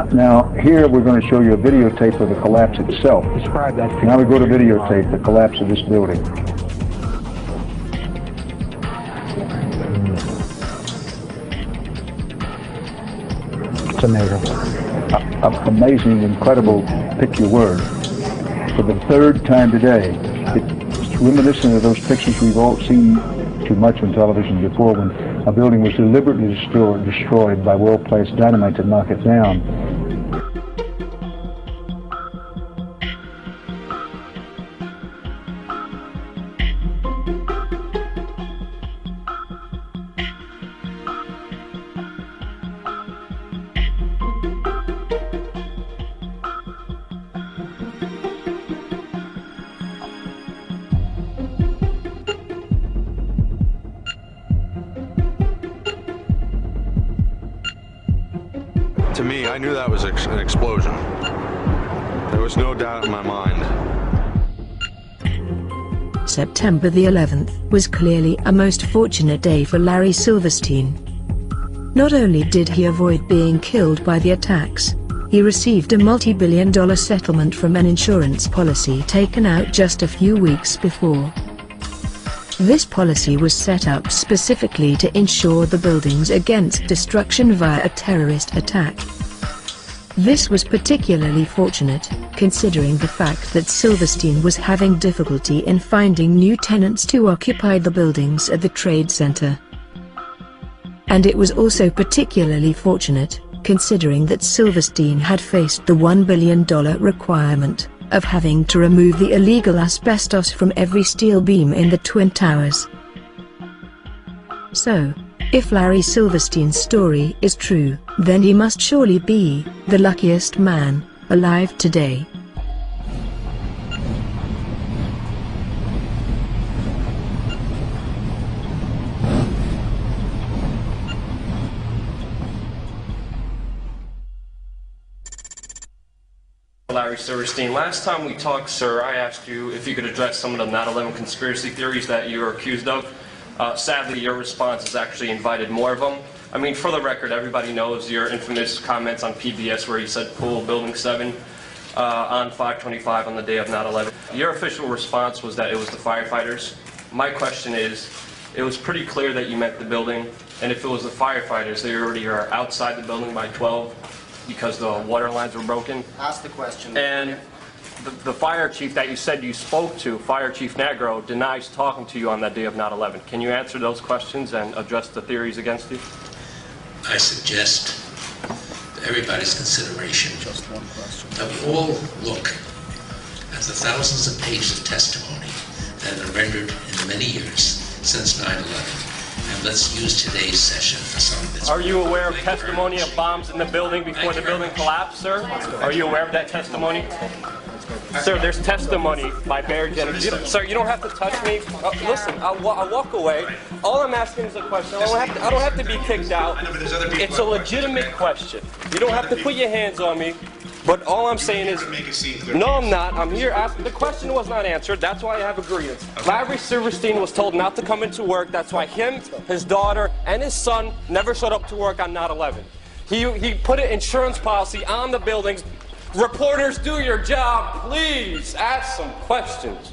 Now, here we're going to show you a videotape of the collapse itself. Describe that. Now we go to videotape, the collapse of this building. It's amazing. Amazing, incredible, pick your word. For the third time today, it's reminiscent of those pictures we've all seen too much on television before, when a building was deliberately destroyed by well-placed dynamite to knock it down. To me, I knew that was an explosion. There was no doubt in my mind. September the 11th was clearly a most fortunate day for Larry Silverstein. Not only did he avoid being killed by the attacks, he received a multi-billion-dollar settlement from an insurance policy taken out just a few weeks before. This policy was set up specifically to insure the buildings against destruction via a terrorist attack. This was particularly fortunate, considering the fact that Silverstein was having difficulty in finding new tenants to occupy the buildings at the Trade Center. And it was also particularly fortunate, considering that Silverstein had faced the $1 billion requirement of having to remove the illegal asbestos from every steel beam in the Twin Towers. So, if Larry Silverstein's story is true, then he must surely be the luckiest man alive today. Larry Silverstein. Last time we talked, sir, I asked you if you could address some of the 9/11 conspiracy theories that you were accused of. Sadly, your response has actually invited more of them. I mean, for the record, everybody knows your infamous comments on PBS where you said pull Building 7 on 5/25 on the day of 9/11. Your official response was that it was the firefighters. My question is, it was pretty clear that you meant the building, and if it was the firefighters, they already are outside the building by 12 because the water lines were broken. Ask the question. And the fire chief that you said you spoke to, Fire Chief Negro, denies talking to you on that day of 9/11. Can you answer those questions and address the theories against you? I suggest to everybody's consideration that we all look at the thousands of pages of testimony that have been rendered in the many years since 9/11. And let's use today's session for some of this. Are you aware of testimony of bombs in the building before the building collapsed, sir? Are you aware of that testimony? Sir, there's testimony by Barry Jennings. Sir, you don't have to touch me. Listen, I'll walk away. All I'm asking is a question. I don't have to be kicked out. It's a legitimate question. You don't have to put your hands on me. But all I'm saying is, no, I'm not. I'm here asking. The question was not answered. That's why I have a grievance. Larry Silverstein was told not to come into work. That's why him, his daughter, and his son never showed up to work on 9/11. He put an insurance policy on the buildings. Reporters, do your job. Please ask some questions.